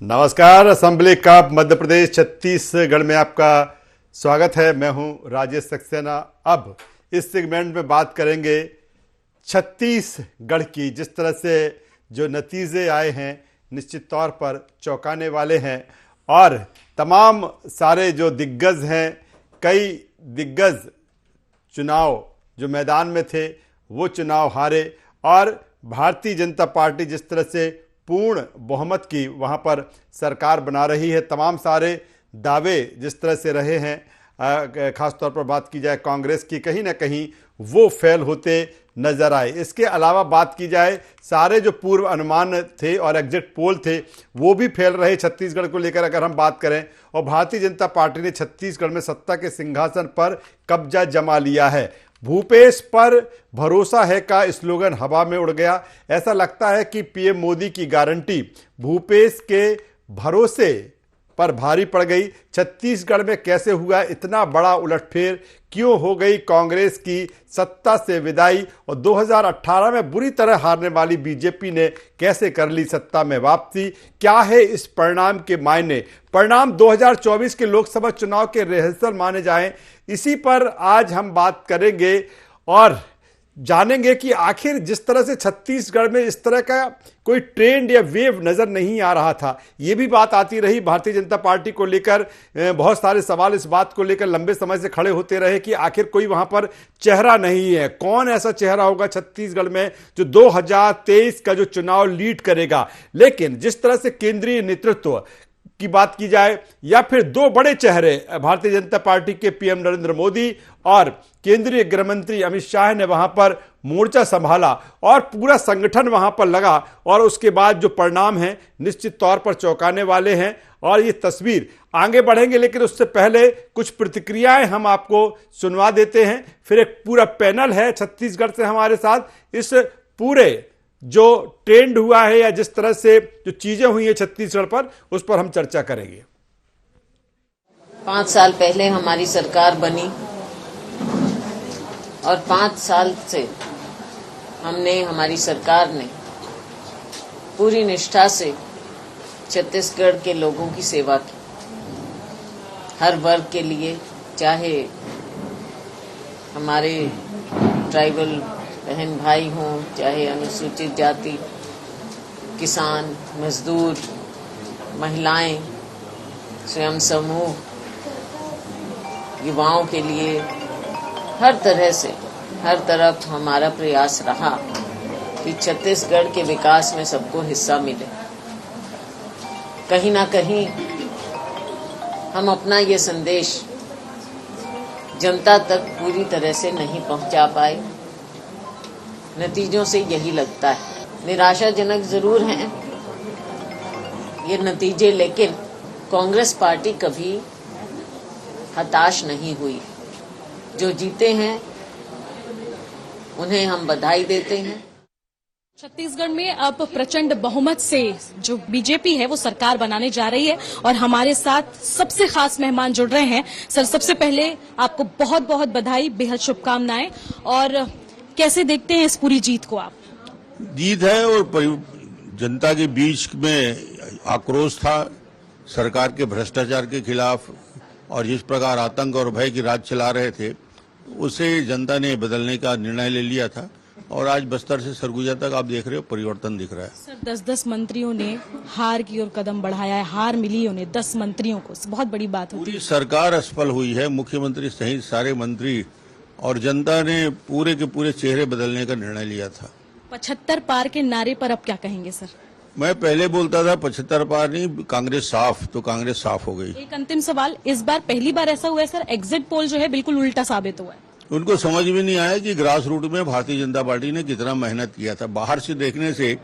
नमस्कार। Assembly cup Madhya Pradesh Chhattisgarh में आपका स्वागत है। मैं हूं राजेश सक्सेना। अब इस सेगमेंट में बात करेंगे छत्तीसगढ़ की। जिस तरह से जो नतीजे आए हैं निश्चित तौर पर चौंकाने वाले हैं और तमाम सारे जो दिग्गज हैं, कई दिग्गज चुनाव जो मैदान में थे वो चुनाव हारे और भारतीय जनता पार्टी जिस तरह से पूर्ण बहुमत की वहां पर सरकार बना रही है, तमाम सारे दावे जिस तरह से रहे हैं, खासतौर पर बात की जाए कांग्रेस की, कहीं ना कहीं वो फेल होते नजर आए। इसके अलावा बात की जाए सारे जो पूर्व अनुमान थे और एग्जिट पोल थे वो भी फेल रहे छत्तीसगढ़ को लेकर अगर हम बात करें। और भारतीय जनता पार्टी ने छत्तीसगढ़ में सत्ता के सिंहासन पर कब्जा जमा लिया है। भूपेश पर भरोसा है का स्लोगन हवा में उड़ गया। ऐसा लगता है कि पीएम मोदी की गारंटी भूपेश के भरोसे पर भारी पड़ गई। छत्तीसगढ़ में कैसे हुआ इतना बड़ा उलटफेर? क्यों हो गई कांग्रेस की सत्ता से विदाई? और 2018 में बुरी तरह हारने वाली बीजेपी ने कैसे कर ली सत्ता में वापसी? क्या है इस परिणाम के मायने? परिणाम 2024 के लोकसभा चुनाव के रिहर्सल माने जाएं, इसी पर आज हम बात करेंगे और जानेंगे कि आखिर जिस तरह से छत्तीसगढ़ में इस तरह का कोई ट्रेंड या वेव नजर नहीं आ रहा था, ये भी बात आती रही भारतीय जनता पार्टी को लेकर। बहुत सारे सवाल इस बात को लेकर लंबे समय से खड़े होते रहे कि आखिर कोई वहां पर चेहरा नहीं है। कौन ऐसा चेहरा होगा छत्तीसगढ़ में जो 2023 का जो चुनाव लीड करेगा? लेकिन जिस तरह से केंद्रीय नेतृत्व की बात की जाए या फिर दो बड़े चेहरे भारतीय जनता पार्टी के पीएम नरेंद्र मोदी और केंद्रीय गृह मंत्री अमित शाह ने वहां पर मोर्चा संभाला और पूरा संगठन वहां पर लगा और उसके बाद जो परिणाम हैं निश्चित तौर पर चौंकाने वाले हैं और ये तस्वीर आगे बढ़ेंगे। लेकिन उससे पहले कुछ प्रतिक्रियाएं हम आपको सुनवा देते हैं। फिर एक पूरा पैनल है छत्तीसगढ़ से हमारे साथ। इस पूरे जो ट्रेंड हुआ है या जिस तरह से जो चीजें हुई है छत्तीसगढ़ पर, उस पर हम चर्चा करेंगे। 5 साल पहले हमारी सरकार बनी और 5 साल से हमारी सरकार ने पूरी निष्ठा से छत्तीसगढ़ के लोगों की सेवा की। हर वर्ग के लिए, चाहे हमारे ट्राइबल बहन भाई हों, चाहे अनुसूचित जाति, किसान, मजदूर, महिलाएं, स्वयं समूह, युवाओं के लिए हर तरह से हर तरफ हमारा प्रयास रहा कि छत्तीसगढ़ के विकास में सबको हिस्सा मिले। कहीं ना कहीं हम अपना ये संदेश जनता तक पूरी तरह से नहीं पहुंचा पाए। नतीजों से यही लगता है। निराशाजनक जरूर हैं ये नतीजे, लेकिन कांग्रेस पार्टी कभी हताश नहीं हुई। जो जीते हैं उन्हें हम बधाई देते हैं। छत्तीसगढ़ में अब प्रचंड बहुमत से जो बीजेपी है वो सरकार बनाने जा रही है और हमारे साथ सबसे खास मेहमान जुड़ रहे हैं। सर, सबसे पहले आपको बहुत बहुत बधाई, बेहद शुभकामनाएं। और कैसे देखते हैं इस पूरी जीत को आप? जीत है और जनता के बीच में आक्रोश था सरकार के भ्रष्टाचार के खिलाफ और जिस प्रकार आतंक और भय की राज चला रहे थे उसे जनता ने बदलने का निर्णय ले लिया था। और आज बस्तर से सरगुजा तक आप देख रहे हो परिवर्तन दिख रहा है। सर, 10-10 मंत्रियों ने हार की ओर कदम बढ़ाया है। हार मिली उन्हें 10 मंत्रियों को, बहुत बड़ी बात होती है। पूरी सरकार असफल हुई है, मुख्यमंत्री सहित सारे मंत्री, और जनता ने पूरे के पूरे चेहरे बदलने का निर्णय लिया था। 75 पार के नारे पर अब क्या कहेंगे सर? मैं पहले बोलता था 75 पार नहीं, कांग्रेस साफ, तो कांग्रेस साफ हो गई। एक अंतिम सवाल, इस बार पहली बार ऐसा हुआ है सर, एग्जिट पोल जो है बिल्कुल उल्टा साबित हुआ है। उनको समझ में नहीं आया कि ग्रास रूट में भारतीय जनता पार्टी ने कितना मेहनत किया था। बाहर से देखने से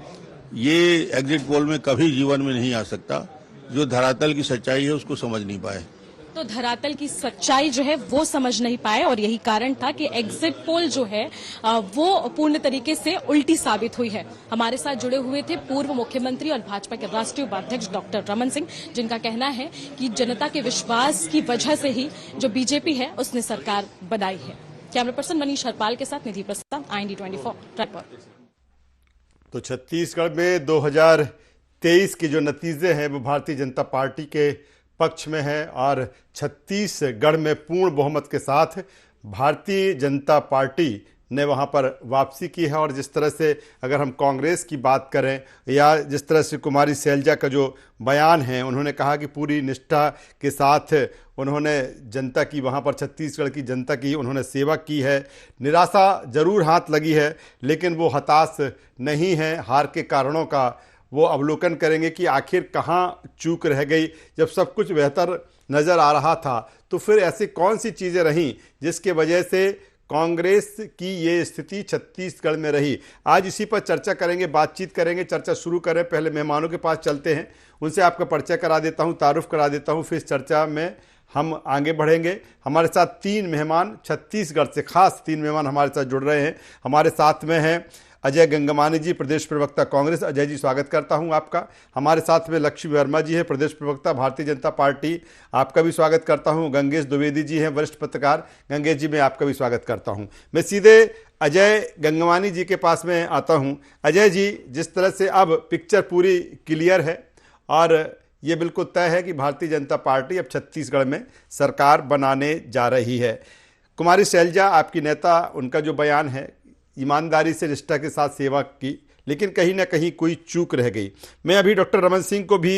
ये एग्जिट पोल में कभी जीवन में नहीं आ सकता। जो धरातल की सच्चाई है उसको समझ नहीं पाए। तो धरातल की सच्चाई जो है वो समझ नहीं पाए और यही कारण था कि एग्जिट पोल जो है वो पूर्ण तरीके से उल्टी साबित हुई है। हमारे साथ जुड़े हुए थे पूर्व मुख्यमंत्री और भाजपा के राष्ट्रीय उपाध्यक्ष डॉक्टर रमन सिंह, जिनका कहना है कि जनता के विश्वास की वजह से ही जो बीजेपी है उसने सरकार बनाई है। कैमरा पर्सन मनीष हरपाल के साथ निधि प्रसाद, IND 24 रायपुर। तो छत्तीसगढ़ में 2023 23 के जो नतीजे हैं वो भारतीय जनता पार्टी के पक्ष में है और छत्तीसगढ़ में पूर्ण बहुमत के साथ भारतीय जनता पार्टी ने वहाँ पर वापसी की है। और जिस तरह से अगर हम कांग्रेस की बात करें या जिस तरह से कुमारी शैलजा का जो बयान है, उन्होंने कहा कि पूरी निष्ठा के साथ उन्होंने जनता की, वहाँ पर छत्तीसगढ़ की जनता की उन्होंने सेवा की है। निराशा जरूर हाथ लगी है लेकिन वो हताश नहीं है। हार के कारणों का वो अवलोकन करेंगे कि आखिर कहाँ चूक रह गई। जब सब कुछ बेहतर नज़र आ रहा था तो फिर ऐसी कौन सी चीज़ें रहीं जिसके वजह से कांग्रेस की ये स्थिति छत्तीसगढ़ में रही। आज इसी पर चर्चा करेंगे, बातचीत करेंगे। चर्चा शुरू करें, पहले मेहमानों के पास चलते हैं, उनसे आपका परिचय करा देता हूं, तारुफ करा देता हूं, फिर इस चर्चा में हम आगे बढ़ेंगे। हमारे साथ 3 मेहमान छत्तीसगढ़ से, खास 3 मेहमान हमारे साथ जुड़ रहे हैं। हमारे साथ में हैं अजय गंगमानी जी, प्रदेश प्रवक्ता कांग्रेस। अजय जी, स्वागत करता हूं आपका। हमारे साथ में लक्ष्मी वर्मा जी हैं, प्रदेश प्रवक्ता भारतीय जनता पार्टी, आपका भी स्वागत करता हूं। गंगेश द्विवेदी जी हैं, वरिष्ठ पत्रकार। गंगेश जी, मैं आपका भी स्वागत करता हूं। मैं सीधे अजय गंगमानी जी के पास में आता हूं। अजय जी, जिस तरह से अब पिक्चर पूरी क्लियर है और ये बिल्कुल तय है कि भारतीय जनता पार्टी अब छत्तीसगढ़ में सरकार बनाने जा रही है। कुमारी शैलजा आपकी नेता, उनका जो बयान है, ईमानदारी से निष्ठा के साथ सेवा की, लेकिन कहीं ना कहीं कोई चूक रह गई। मैं अभी डॉक्टर रमन सिंह को भी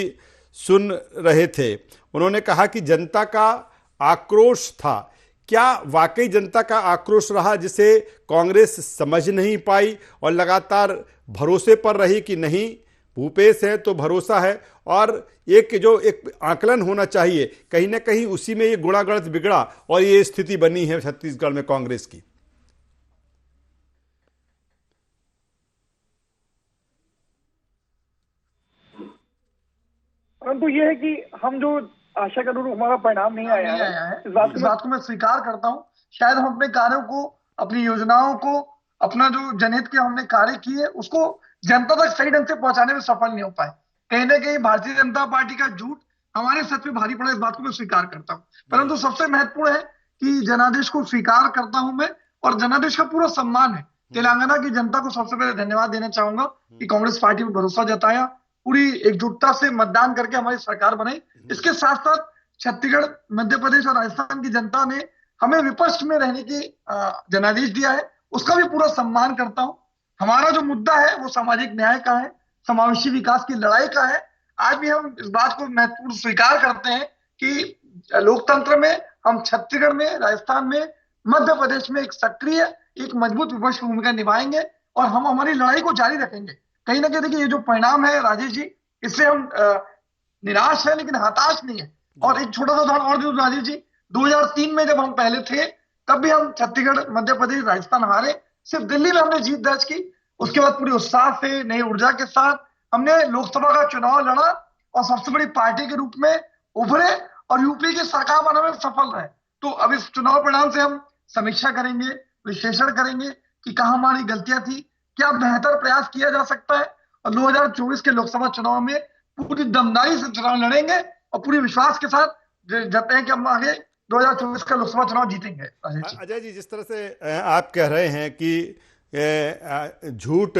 सुन रहे थे, उन्होंने कहा कि जनता का आक्रोश था। क्या वाकई जनता का आक्रोश रहा जिसे कांग्रेस समझ नहीं पाई और लगातार भरोसे पर रही कि नहीं भूपेश है तो भरोसा है, और एक आकलन होना चाहिए, कहीं ना कहीं उसी में ये गुणागणित बिगड़ा और ये स्थिति बनी है छत्तीसगढ़ में कांग्रेस की? परंतु ये है कि हम जो आशा के अनुरूप हमारा परिणाम नहीं आया है, इस बात को मैं स्वीकार करता हूँ। शायद हम अपने कार्यों को, अपनी योजनाओं को, अपना जो जनहित के हमने कार्य किए उसको जनता तक सही ढंग से पहुंचाने में सफल नहीं हो पाए। कहीं ना कहीं भारतीय जनता पार्टी का झूठ हमारे सच पे भारी पड़ा, इस बात को मैं स्वीकार करता हूँ। परंतु सबसे महत्वपूर्ण है कि जनादेश को स्वीकार करता हूं मैं, और जनादेश का पूरा सम्मान है। तेलंगाना की जनता को सबसे पहले धन्यवाद देना चाहूंगा कि कांग्रेस पार्टी पर भरोसा जताया, पूरी एकजुटता से मतदान करके हमारी सरकार बनाई। इसके साथ साथ छत्तीसगढ़, मध्य प्रदेश और राजस्थान की जनता ने हमें विपक्ष में रहने की जनादेश दिया है, उसका भी पूरा सम्मान करता हूं। हमारा जो मुद्दा है वो सामाजिक न्याय का है, समावेशी विकास की लड़ाई का है। आज भी हम इस बात को महत्वपूर्ण स्वीकार करते हैं कि लोकतंत्र में हम छत्तीसगढ़ में, राजस्थान में, मध्य प्रदेश में एक सक्रिय, एक मजबूत विपक्ष की भूमिका निभाएंगे और हम हमारी लड़ाई को जारी रखेंगे। कहीं ना कहीं देखिए, ये जो परिणाम है राजेश जी, इससे हम निराश है लेकिन हताश नहीं है। और एक छोटा सा उदाहरण और दूं राजेश जी, 2003 में जब हम पहले थे तब भी हम छत्तीसगढ़, मध्य प्रदेश, राजस्थान हारे, सिर्फ दिल्ली में हमने जीत दर्ज की। उसके बाद पूरी उत्साह से, नई ऊर्जा के साथ हमने लोकसभा का चुनाव लड़ा और सबसे बड़ी पार्टी के रूप में उभरे और यूपी की सरकार बनाने में सफल रहे। तो अब इस चुनाव परिणाम से हम समीक्षा करेंगे, विश्लेषण करेंगे कि कहां हमारी गलतियां थी, क्या बेहतर प्रयास किया जा सकता है, और 2024 के लोकसभा चुनाव में पूरी दमदारी से चुनाव लड़ेंगे और पूरे विश्वास के साथ जताते हैं कि हम आगे 2024 का लोकसभा चुनाव जीतेंगे। अजय जी, जिस तरह से आप कह रहे हैं कि झूठ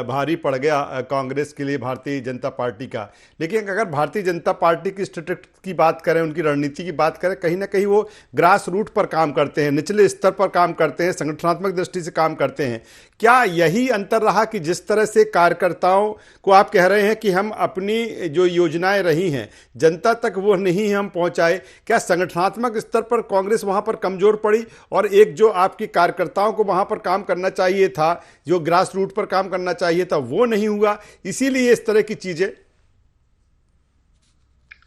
भारी पड़ गया कांग्रेस के लिए भारतीय जनता पार्टी का, लेकिन अगर भारतीय जनता पार्टी की स्ट्रेटेजी की बात करें, उनकी रणनीति की बात करें, कहीं ना कहीं वो ग्रास रूट पर काम करते हैं, निचले स्तर पर काम करते हैं, संगठनात्मक दृष्टि से काम करते हैं। क्या यही अंतर रहा कि जिस तरह से कार्यकर्ताओं को आप कह रहे हैं कि हम अपनी जो योजनाएं रही हैं जनता तक वो नहीं हम पहुंचाए, क्या संगठनात्मक स्तर पर कांग्रेस वहां पर कमजोर पड़ी और एक जो आपकी कार्यकर्ताओं को वहां पर काम करना चाहिए था, जो ग्रास रूट पर काम करना चाहिए था, वो नहीं हुआ, इसीलिए इस तरह की चीजें?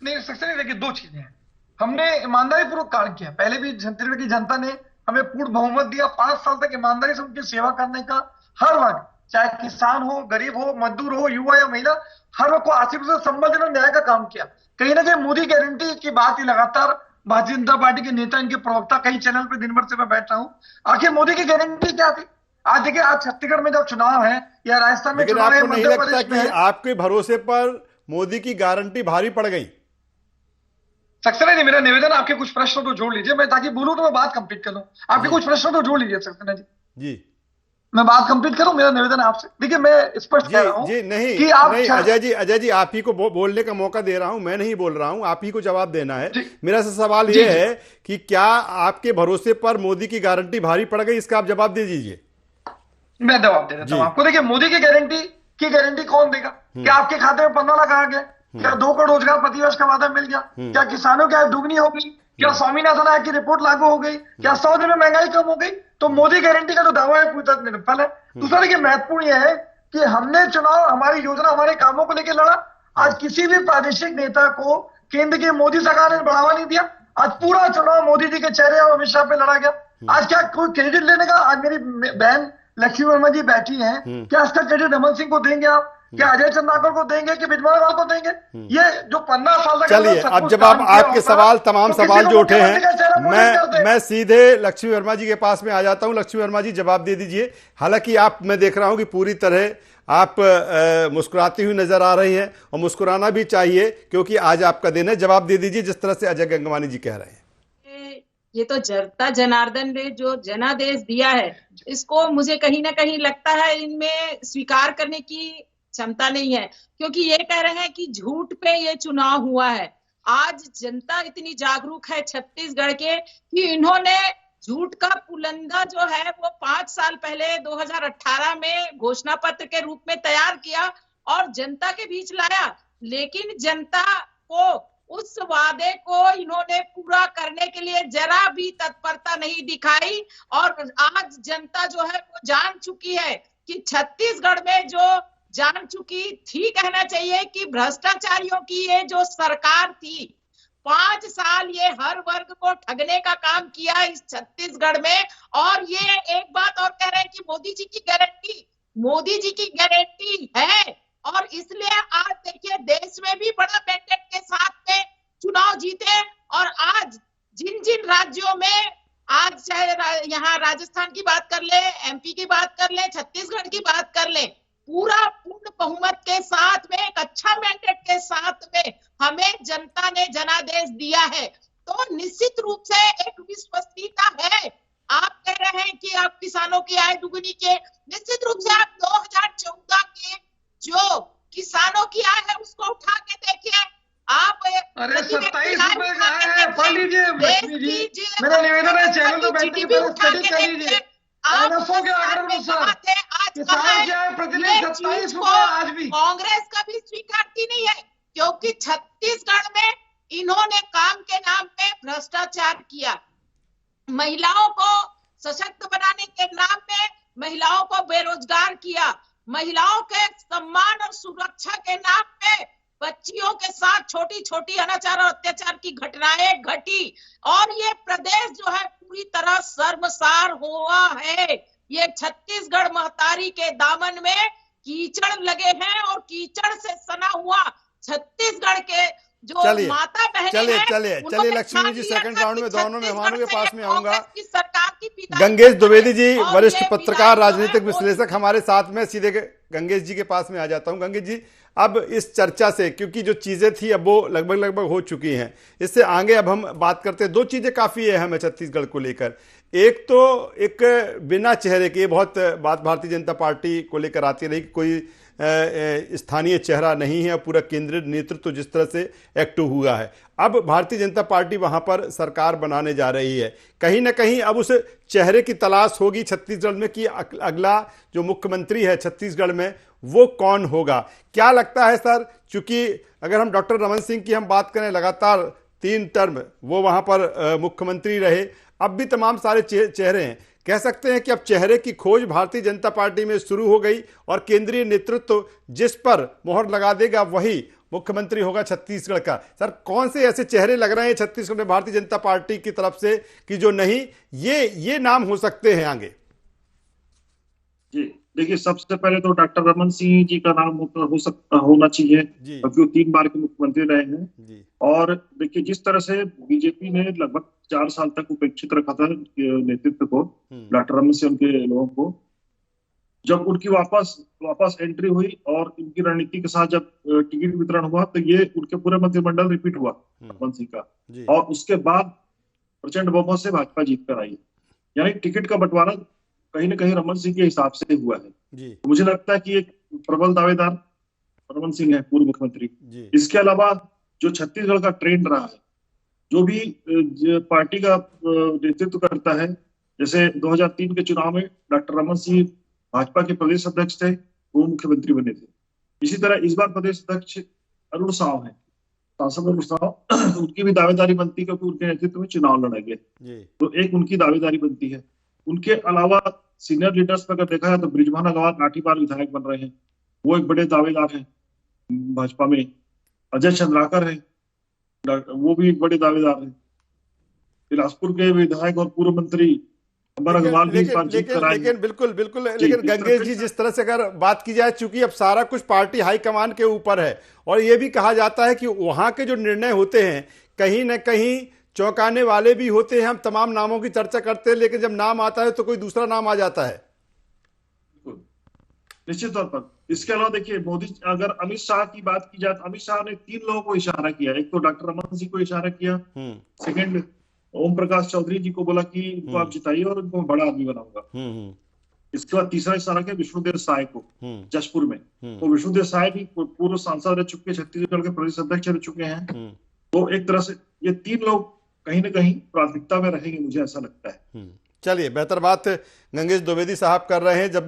नहीं, सबसे नहीं, देखिए, दो चीजें हैं। हमने ईमानदारी पूर्वक कार्य किया। पहले भी छत्तीसगढ़ की जनता ने हमें पूर्ण बहुमत दिया। 5 साल तक ईमानदारी से उनकी सेवा करने का हर वर्ग, चाहे किसान हो, गरीब हो, मजदूर हो, युवा या महिला, हर वर्ग को आशीर्वाद से संबल देना, न्याय का काम किया। कहीं ना कहीं मोदी गारंटी की बात ही लगातार भारतीय जनता पार्टी के नेता, इनके प्रवक्ता, कई चैनल पे दिन भर से मैं बैठ रहा हूं। आखिर मोदी की गारंटी क्या थी? आज देखिए, आज छत्तीसगढ़ में जब चुनाव है या राजस्थान में चुनाव है, आपको नहीं लगता कि आपके भरोसे पर मोदी की गारंटी भारी पड़ गई? सक्सेना जी, मेरा निवेदन, आपके कुछ प्रश्न तो जोड़ लीजिए, मैं ताकि बोलूं तो मैं बात कंप्लीट कर लूं। आपके कुछ प्रश्न तो जोड़ लीजिए सक्सेना जी। जी, मैं बात कंप्लीट करूं, मेरा निवेदन है आपसे। देखिए मैं स्पष्ट कह रहा हूं जी नहीं कि आप नहीं, अजय जी आप ही को बोलने का मौका दे रहा हूं, मैं नहीं बोल रहा हूं, आप ही को जवाब देना है। मेरा सवाल जी यह है कि क्या आपके भरोसे पर मोदी की गारंटी भारी पड़ गई, इसका आप जवाब दे दीजिए। मैं जवाब दे देता हूं आपको। देखिए मोदी की गारंटी कौन देगा? क्या आपके खाते में 15 लाख आ गया? क्या 2 करोड़ रोजगार प्रतिवर्ष का वादा मिल गया? क्या किसानों की आय दुगनी हो गई? क्या स्वामीनाथन आयोग की रिपोर्ट लागू हो गई? क्या 100 दिन में महंगाई कम हो गई? तो मोदी गारंटी का जो दावा है पूरी तरह निरफल है। दूसरा देखिए महत्वपूर्ण यह है कि हमने चुनाव, हमारी योजना, हमारे कामों को लेकर लड़ा। आज किसी भी प्रादेशिक नेता को केंद्र की मोदी सरकार ने बढ़ावा नहीं दिया। आज पूरा चुनाव मोदी जी के चेहरे और अमित शाह पे लड़ा गया। आज क्या कोई क्रेडिट लेने का? आज मेरी बहन लक्ष्मी वर्मा जी बैठी हैं, क्या इसका क्रेडिट रमन सिंह को देंगे आप? क्या अजय चंद्राकर को देंगे कि बिजनौर को देंगे? ये जो 15 साल तक चलिए, अब जब आप आपके सवाल तमाम सवाल जो उठे हैं, मैं सीधे लक्ष्मी वर्मा जी के पास में आ जाता हूं। लक्ष्मी वर्मा जी जवाब दे दीजिए। हालांकि आप, मैं देख रहा हूं कि पूरी तरह आप मुस्कुराती हुई नजर आ रही हैं, और मुस्कुराना भी चाहिए क्योंकि आज आपका दिन है। जवाब दे दीजिए जिस तरह से अजय गंगवानी जी कह रहे हैं। ये तो जनता जनार्दन ने जो जनादेश दिया है, इसको मुझे कहीं ना कहीं लगता है इनमें स्वीकार करने की क्षमता नहीं है, क्योंकि ये कह रहे हैं कि झूठ पे ये चुनाव हुआ है। आज जनता इतनी जागरूक है छत्तीसगढ़ के कि इन्होंने झूठ का पुलंदा जो है वो 5 साल पहले 2018 में घोषणा पत्र के रूप में तैयार किया और जनता के बीच लाया, लेकिन जनता को उस वादे को इन्होंने पूरा करने के लिए जरा भी तत्परता नहीं दिखाई। और आज जनता जो है वो जान चुकी है कि छत्तीसगढ़ में जो जान चुकी थी, कहना चाहिए कि भ्रष्टाचारियों की ये जो सरकार थी, 5 साल ये हर वर्ग को ठगने का काम किया इस छत्तीसगढ़ में। और ये एक बात और कह रहे हैं कि मोदी जी की गारंटी है, और इसलिए आज देखिए देश में भी बड़ा मैंडेट के साथ में चुनाव जीते। और आज जिन जिन राज्यों में, आज चाहे यहाँ राजस्थान की बात कर ले, एमपी की बात कर ले, छत्तीसगढ़ की बात कर ले, पूरा पूर्ण बहुमत के साथ में, एक अच्छा मैंडेट के साथ में हमें जनता ने जनादेश दिया है। तो निश्चित रूप से एक विश्वसनीयता है। आप कह रहे हैं कि आप किसानों की आय दुगुनी के, निश्चित रूप से आप 2014 के जो किसानों की आय है उसको उठा के देखिए। आप 27 रुपए का है, पढ़ लीजिए लक्ष्मी जी, मेरा निवेदन है चैनल पे बैठ के पहले स्टडी कर लीजिए। एनएफओ के आंकड़े अनुसार किसान की आय प्रतिदिन 27 रुपए आज भी कांग्रेस कभी स्वीकारती नहीं है, क्योंकि छत्तीसगढ़ में इन्होंने काम के नाम पे भ्रष्टाचार किया, महिलाओं को सशक्त बनाने के नाम में महिलाओं को बेरोजगार किया, महिलाओं के सम्मान और सुरक्षा के नाम पे बच्चियों के साथ छोटी छोटी अनाचार और अत्याचार की घटनाएं घटी। और ये प्रदेश जो है पूरी तरह शर्मसार हुआ है। ये छत्तीसगढ़ महतारी के दामन में कीचड़ लगे हैं, और कीचड़ से सना हुआ छत्तीसगढ़ के जो माता बहनें हैं, चलिए लक्ष्मी जी, सेकंड राउंड में दोनों मेहमानों के पास में आऊंगा। सरकार की गंगेश द्विवेदी जी, वरिष्ठ पत्रकार, राजनीतिक विश्लेषक हमारे साथ में, सीधे गंगेश जी के पास में आ जाता हूं। गंगेश जी, अब इस चर्चा से, क्योंकि जो चीजें थी अब वो लगभग हो चुकी हैं, इससे आगे अब हम बात करते हैं। 2 चीजें काफी अहम है छत्तीसगढ़ को लेकर। एक तो एक बिना चेहरे के, बहुत बात भारतीय जनता पार्टी को लेकर आती रही कि कोई स्थानीय चेहरा नहीं है, पूरा केंद्रीय नेतृत्व जिस तरह से एक्टिव हुआ है। अब भारतीय जनता पार्टी वहां पर सरकार बनाने जा रही है, कहीं ना कहीं अब उस चेहरे की तलाश होगी छत्तीसगढ़ में कि अगला जो मुख्यमंत्री है छत्तीसगढ़ में वो कौन होगा। क्या लगता है सर, चूंकि अगर हम डॉक्टर रमन सिंह की हम बात करें, लगातार 3 टर्म वो वहां पर मुख्यमंत्री रहे, अब भी तमाम सारे चेहरे हैं, कह सकते हैं कि अब चेहरे की खोज भारतीय जनता पार्टी में शुरू हो गई और केंद्रीय नेतृत्व जिस पर मोहर लगा देगा वही मुख्यमंत्री होगा छत्तीसगढ़ का। सर, कौन से ऐसे चेहरे लग रहे हैं छत्तीसगढ़ में भारतीय जनता पार्टी की तरफ से कि जो नहीं, ये नाम हो सकते हैं आगे? जी देखिए, सबसे पहले तो डॉक्टर रमन सिंह जी का नाम होना चाहिए, क्योंकि वो 3 बार के मुख्यमंत्री रहे हैं। और देखिए, जिस तरह से बीजेपी ने लगभग 4 साल तक उपेक्षित रखा था नेतृत्व को, डॉक्टर रमन सिंह उनके लोगों को, जब उनकी वापस एंट्री हुई और इनकी रणनीति के साथ जब टिकट वितरण हुआ, तो ये उनके पूरे मंत्रिमंडल रिपीट हुआ रमन सिंह का, और उसके बाद प्रचंड बहुमत से भाजपा जीत कर आई। यानी टिकट का बंटवारा कहीं ना कहीं रमन सिंह के हिसाब से हुआ है जी। तो मुझे लगता है कि एक प्रबल दावेदार रमन सिंह है, पूर्व मुख्यमंत्री जी। इसके अलावा जो छत्तीसगढ़ का ट्रेंड रहा है, जो भी पार्टी का नेतृत्व करता है, जैसे 2003 के चुनाव में डॉक्टर रमन सिंह भाजपा के प्रदेश अध्यक्ष थे, वो मुख्यमंत्री बने थे। इसी तरह इस बार प्रदेश अध्यक्ष अरुण साव है, सांसद अरुण साव, उनकी भी दावेदारी बनती है क्योंकि उनके नेतृत्व में चुनाव लड़ेंगे, तो एक उनकी दावेदारी बनती है। उनके अलावा सीनियर लीडर्स पर अगर देखा जाए तो बृजमोहन अग्रवाल 8वीं बार विधायक बन रहे हैं, वो एक बड़े दावेदार हैं भाजपा में। अजय चंद्राकर है, वो भी एक बड़े दावेदार हैं। बिलासपुर के विधायक और पूर्व मंत्री अमर अग्रवाल भी इस बार जीत कर आए। लेकिन बिल्कुल बिल्कुल, लेकिन गंगेश जी, जिस तरह से अगर बात की जाए, चूंकि अब सारा कुछ पार्टी हाईकमान के ऊपर है और ये भी कहा जाता है कि वहां के जो निर्णय होते हैं कहीं ना कहीं चौंकाने वाले भी होते हैं। हम तमाम नामों की चर्चा करते हैं, लेकिन जब नाम आता है तो कोई दूसरा नाम आ जाता है। निश्चित तौर पर इसके अलावा देखिए, मोदी, अगर अमित शाह की बात की जाए तो अमित शाह ने 3 लोगों को इशारा किया। एक तो डॉक्टर रमन सिंह को इशारा किया, सेकंड ओम प्रकाश चौधरी जी को बोला कि इनको आप जिताइए और इनको बड़ा आदमी बनाऊंगा। इसके बाद तीसरा इशारा किया विष्णुदेव साय को जशपुर में। तो विष्णुदेव साय भी पूर्व सांसद रह चुके, छत्तीसगढ़ के प्रदेश अध्यक्ष रह चुके हैं। तो एक तरह से ये 3 लोग कहीं ना कहीं प्राथमिकता में रहेंगे, मुझे ऐसा लगता है। चलिए, बेहतर बात गंगेश द्विवेदी साहब कर रहे हैं। जब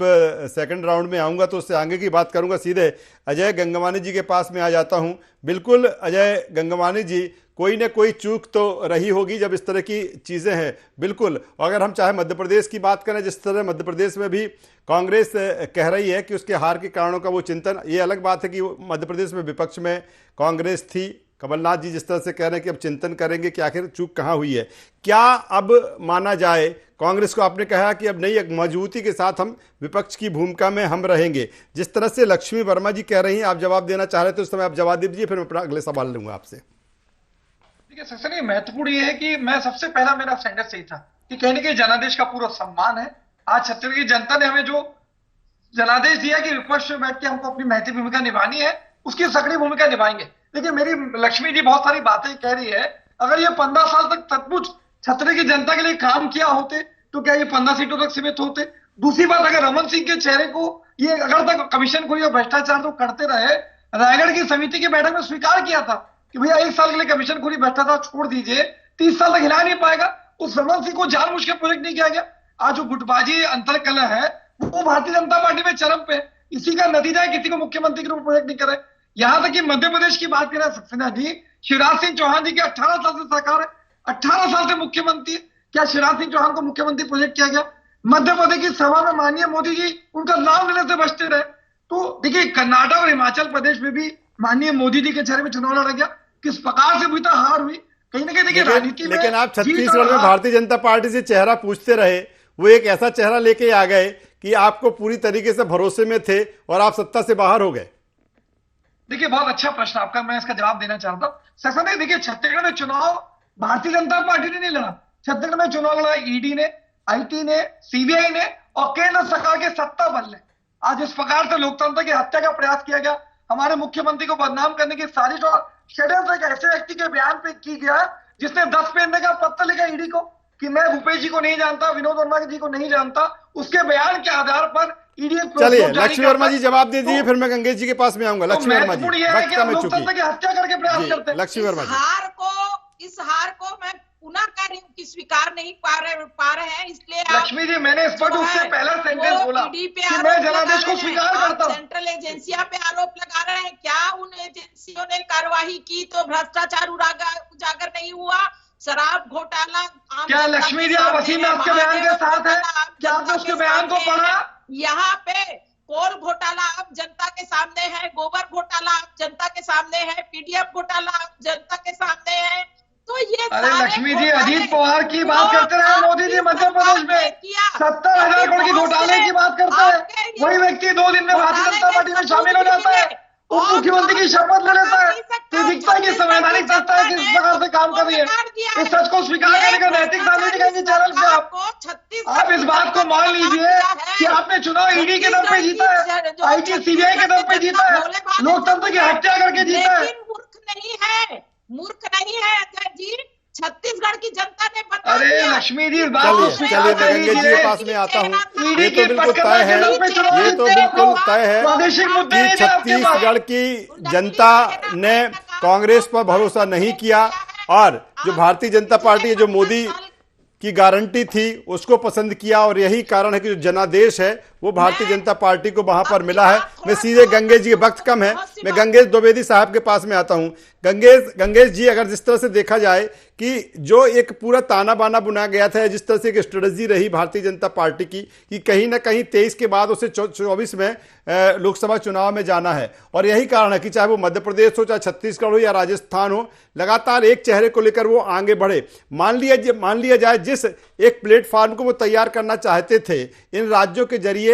सेकंड राउंड में आऊंगा तो उससे आगे की बात करूंगा। सीधे अजय गंगवानी जी के पास में आ जाता हूं। बिल्कुल अजय गंगवानी जी, कोई ना कोई चूक तो रही होगी जब इस तरह की चीज़ें हैं। बिल्कुल, अगर हम चाहे मध्य प्रदेश की बात करें, जिस तरह मध्य प्रदेश में भी कांग्रेस कह रही है कि उसके हार के कारणों का वो चिंतन, ये अलग बात है कि मध्य प्रदेश में विपक्ष में कांग्रेस थी, कमलनाथ जी जिस तरह से कह रहे हैं कि अब चिंतन करेंगे कि आखिर चूक कहाँ हुई है। क्या अब माना जाए कांग्रेस को? आपने कहा कि अब नहीं, एक मजबूती के साथ हम विपक्ष की भूमिका में हम रहेंगे। जिस तरह से लक्ष्मी वर्मा जी कह रही हैं, आप जवाब देना चाह रहे थे उस समय आप जवाब दे दीजिए, फिर मैं अपना अगले सवाल लूंगा आपसे। देखिए सबसे महत्वपूर्ण ये है कि मैं सबसे पहला मेरा स्टैंडर्ड सही था कि कहीं ना कहीं जनादेश का पूरा सम्मान है। आज छत्तीसगढ़ की जनता ने हमें जो जनादेश दिया कि विपक्ष में बैठ के हमको अपनी महत्वपूर्ण भूमिका निभानी है, उसकी सक्रिय भूमिका निभाएंगे। देखिए मेरी लक्ष्मी जी बहुत सारी बातें कह रही है, अगर ये 15 साल तक सचमुच छत्तीसगढ़ की जनता के लिए काम किया होते तो क्या ये 15 सीटों तक सीमित होते? दूसरी बात, अगर रमन सिंह के चेहरे को ये अगर तक कमीशन को या भ्रष्टाचार तो करते रहे, रायगढ़ की समिति की बैठक में स्वीकार किया था कि भैया 1 साल के लिए कमीशन खोरी भ्रष्टाचार छोड़ दीजिए, 30 साल तक हिला नहीं पाएगा। उस रमन सिंह को जानबूझ के प्रोजेक्ट नहीं किया गया। आज जो गुटबाजी अंतरकलह है वो भारतीय जनता पार्टी में चरम पे, इसी का नतीजा है किसी को मुख्यमंत्री के रूप में प्रोजेक्ट नहीं करे। यहां तक कि मध्य प्रदेश की बात करें सक्सेना जी, शिवराज सिंह चौहान जी के 18 साल से सरकार है, 18 साल से मुख्यमंत्री, क्या शिवराज सिंह चौहान को मुख्यमंत्री प्रोजेक्ट किया गया? मध्य प्रदेश की सभा में माननीय मोदी जी उनका नाम लेने से बचते रहे। तो देखिए कर्नाटक और हिमाचल प्रदेश में भी माननीय मोदी जी के चेहरे में चुनाव लड़ा गया, किस प्रकार से हुई तो हार हुई। कहीं ना कहीं देखिए राजनीति में, लेकिन आप छत्तीसगढ़ में भारतीय जनता पार्टी से चेहरा पूछते रहे, वो एक ऐसा चेहरा लेके आ गए कि आपको पूरी तरीके से भरोसे में थे और आप सत्ता से बाहर हो गए। देखिए बहुत अच्छा प्रश्न आपका, मैं इसका जवाब देना चाहता हूँ। सर नहीं, देखिए छत्तीसगढ़ में चुनाव भारतीय जनता पार्टी ने नहीं लड़ा, छत्तीसगढ़ में चुनाव लड़ा ईडी ने, आईटी ने, सीबीआई ने और केंद्र सरकार के सत्ता बल ने। आज इस प्रकार से लोकतंत्र की हत्या का प्रयास किया गया, हमारे मुख्यमंत्री को बदनाम करने की साजिश और षड्यंत्र एक ऐसे व्यक्ति के बयान पे की गया जिसने 10 पेज का पत्र लिखा ईडी को कि मैं भूपेश जी को नहीं जानता, विनोद वर्मा जी को नहीं जानता, उसके बयान के आधार पर ईडी। चलिए लक्ष्मी वर्मा जी जवाब दे दीजिए, फिर मैं गंगेश जी के पास में आऊंगा। लक्ष्मी वर्मा जी, लोकतंत्र की हत्या करके प्रयास करते हैं। लक्ष्मी वर्मा जी, इस हार को मैं पुनः कह रही हूँ कि स्वीकार नहीं पा रहे हैं, इसलिए लक्ष्मी जी मैंने स्पष्ट रूप से पहला सेंटेंस बोला कि मैं जनादेश को स्वीकार करता हूं। सेंट्रल एजेंसियों पे आरोप लगा रहे हैं, क्या उन एजेंसियों ने कार्रवाई की तो भ्रष्टाचार उजागर नहीं हुआ? शराब घोटाला, क्या लक्ष्मी जी आप वसीम आपके बयान के साथ है? क्या आपने उसके बयान को पढ़ा? यहाँ पे कोल घोटाला अब जनता के सामने है, गोबर घोटाला अब जनता के सामने है, पीडीएफ घोटाला अब जनता के सामने है। तो ये अरे लक्ष्मी जी अजीत पवार की बात करते रहे, मोदी जी मध्य प्रदेश में 70,000 करोड़ की घोटाले की बात करते हैं, वही व्यक्ति 2 दिन में भारतीय जनता पार्टी में शामिल हो जाता है, उप मुख्यमंत्री की शपथ ले लेता है। तो दिखता है कि संवैधानिक संस्था है किस प्रकार से काम कर रही है। इस सच को स्वीकार करने का नैतिक दायित्व दिखाएंगे चैनल पे आप इस बात को मान लीजिए कि आपने चुनाव ईडी के दम पे जीता है, आईटी सीबीआई के दम पे जीता है, लोकतंत्र की हत्या करके जीता है। मूर्ख नहीं है अजय जी, छत्तीसगढ़ की जनता ने बता अरे दिया। लक्ष्मी जी, बात तो चलिए मैं गंगेश जी के पास में आता हूँ। ये तो बिल्कुल तय है, ये तो बिल्कुल तय है कि छत्तीसगढ़ की जनता ने कांग्रेस पर भरोसा नहीं किया और जो भारतीय जनता पार्टी, जो मोदी की गारंटी थी, उसको पसंद किया और यही कारण है कि जो जनादेश है वो भारतीय जनता पार्टी को वहां पर मिला है। मैं सीधे गंगेश जी, वक्त कम है, मैं गंगेश द्विवेदी साहब के पास में आता हूं। गंगेश जी, अगर जिस तरह से देखा जाए कि जो एक पूरा ताना बाना बुना गया था, जिस तरह से एक स्ट्रेटजी रही भारतीय जनता पार्टी की कि कहीं ना कहीं 23 के बाद उसे 24 में लोकसभा चुनाव में जाना है, और यही कारण है कि चाहे वो मध्य प्रदेश हो, चाहे छत्तीसगढ़ हो या राजस्थान हो, लगातार एक चेहरे को लेकर वो आगे बढ़े। मान लिया जाए जिस एक प्लेटफॉर्म को वो तैयार करना चाहते थे, इन राज्यों के जरिए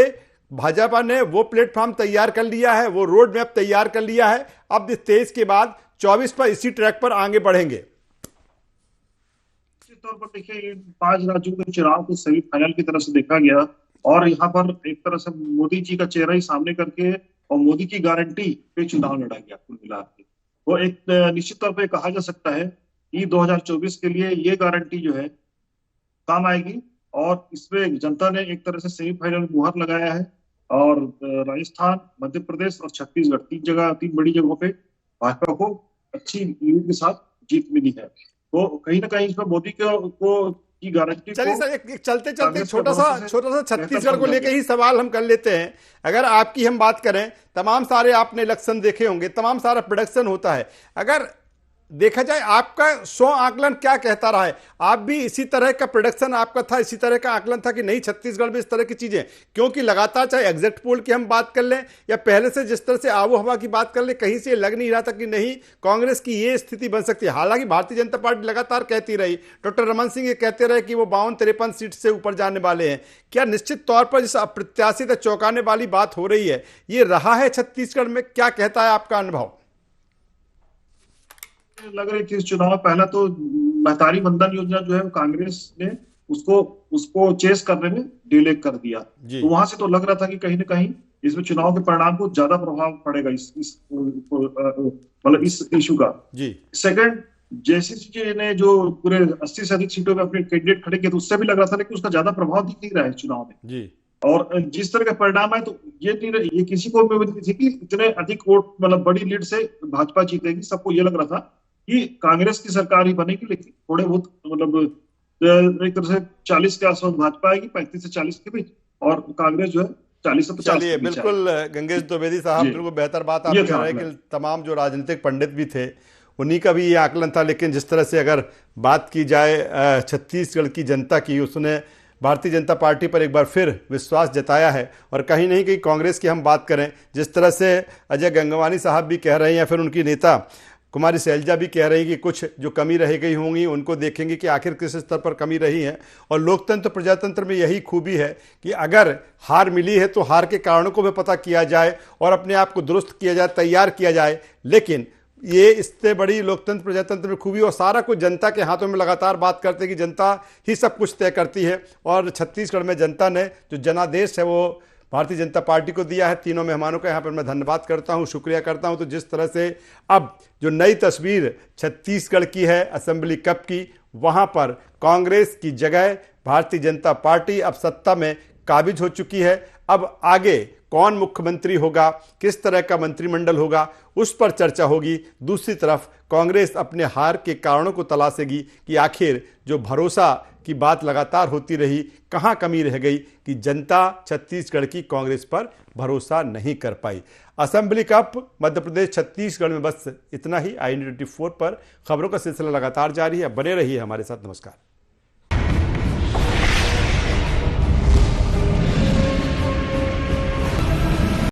भाजपा ने वो प्लेटफॉर्म तैयार कर लिया है, वो रोड मैप तैयार कर लिया है। अब इस 23 के बाद 24 पर इसी ट्रैक पर आगे बढ़ेंगे। निश्चित तौर पर देखिए, इन 5 राज्यों के चुनाव को सेमीफाइनल की तरफ से देखा गया और यहाँ पर एक तरह से मोदी जी का चेहरा ही सामने करके और मोदी की गारंटी पे चुनाव लड़ा गया कुल मिला के। वो एक निश्चित तौर पर कहा जा सकता है कि 2024 के लिए ये गारंटी जो है काम आएगी और इसमें जनता ने एक तरह से सेमीफाइनल मुहर लगाया है और राजस्थान, मध्य प्रदेश और छत्तीसगढ़ 3 बड़ी जगहों पे भाजपा को अच्छी लीड के साथ जीत मिली है। तो कहीं ना कहीं इसमें मोदी को की गारंटी। चलिए सर, एक चलते छोटा सा छत्तीसगढ़ को लेकर ही सवाल हम कर लेते हैं। अगर आपकी हम बात करें, तमाम सारे आपने इलेक्शन देखे होंगे, तमाम सारा प्रोडक्शन होता है, अगर देखा जाए आपका 100 आकलन क्या कहता रहा है? आप भी इसी तरह का प्रोडक्शन आपका था, इसी तरह का आकलन था कि नहीं छत्तीसगढ़ में इस तरह की चीजें, क्योंकि लगातार चाहे एग्जिट पोल की हम बात कर लें या पहले से जिस तरह से आबो हवा की बात कर लें, कहीं से लग नहीं रहा था कि नहीं कांग्रेस की ये स्थिति बन सकती है। हालांकि भारतीय जनता पार्टी लगातार कहती रही, डॉक्टर रमन सिंह ये कहते रहे कि वो 52-53 सीट से ऊपर जाने वाले हैं। क्या निश्चित तौर पर जिस अप्रत्याशित चौंकाने वाली बात हो रही है, ये रहा है छत्तीसगढ़ में? क्या कहता है आपका अनुभव? लग रही थी इस चुनाव, पहला तो महतारी वंदन योजना जो है कांग्रेस ने उसको चेस करने में डिले कर दिया, तो वहां से तो लग रहा था कि कहीं ना कहीं इसमें चुनाव के परिणाम को ज्यादा प्रभाव पड़ेगा मतलब इस इशू का। सेकंड, जेसीसी ने जो पूरे 80 से अधिक सीटों में अपने कैंडिडेट खड़े किए, तो उससे भी लग रहा था कि उसका ज्यादा प्रभाव दिख नहीं रहा है चुनाव में। और जिस तरह का परिणाम है, तो ये किसी को भी उम्मीद नहीं थी कि इतने अधिक वोट मतलब बड़ी लीड से भाजपा जीतेगी। सबको ये लग रहा था कि कांग्रेस की सरकार ही बनेगी, लेकिन थोड़े बहुत मतलब एक तरह से 40 के आसपास भाजपा आएगी, 35 से 40 के बीच, और कांग्रेस जो है 40 से 50। चलिए, बिल्कुल बिल्कुल द्विवेदी साहब, बिल्कुल बेहतर बात आप कह रहे हैं कि तमाम जो राजनीतिक पंडित भी थे उन्हीं का भी ये आकलन था। लेकिन जिस तरह से अगर बात की जाए छत्तीसगढ़ की जनता की, उसने भारतीय जनता पार्टी पर एक बार फिर विश्वास जताया है। और कहीं नहीं कहीं कांग्रेस की हम बात करें, जिस तरह से अजय गंगवानी साहब भी कह रहे हैं या फिर उनकी नेता कुमारी सैलजा भी कह रही है कि कुछ जो कमी रह गई होंगी उनको देखेंगे कि आखिर किस स्तर पर कमी रही है। और लोकतंत्र प्रजातंत्र में यही खूबी है कि अगर हार मिली है तो हार के कारणों को भी पता किया जाए और अपने आप को दुरुस्त किया जाए, तैयार किया जाए। लेकिन ये इससे बड़ी लोकतंत्र प्रजातंत्र में खूबी, और सारा कुछ जनता के हाथों में लगातार बात करते हैं कि जनता ही सब कुछ तय करती है। और छत्तीसगढ़ में जनता ने जो जनादेश है वो भारतीय जनता पार्टी को दिया है। तीनों मेहमानों का यहाँ पर मैं धन्यवाद करता हूँ, शुक्रिया करता हूँ। तो जिस तरह से अब जो नई तस्वीर छत्तीसगढ़ की है असेंबली कप की, वहाँ पर कांग्रेस की जगह भारतीय जनता पार्टी अब सत्ता में काबिज हो चुकी है। अब आगे कौन मुख्यमंत्री होगा, किस तरह का मंत्रिमंडल होगा, उस पर चर्चा होगी। दूसरी तरफ कांग्रेस अपने हार के कारणों को तलाशेगी कि आखिर जो भरोसा की बात लगातार होती रही, कहां कमी रह गई कि जनता छत्तीसगढ़ की कांग्रेस पर भरोसा नहीं कर पाई। असेंबली कप मध्य प्रदेश छत्तीसगढ़ में बस इतना ही। i24 पर खबरों का सिलसिला लगातार जारी है, बने रहिए हमारे साथ। नमस्कार।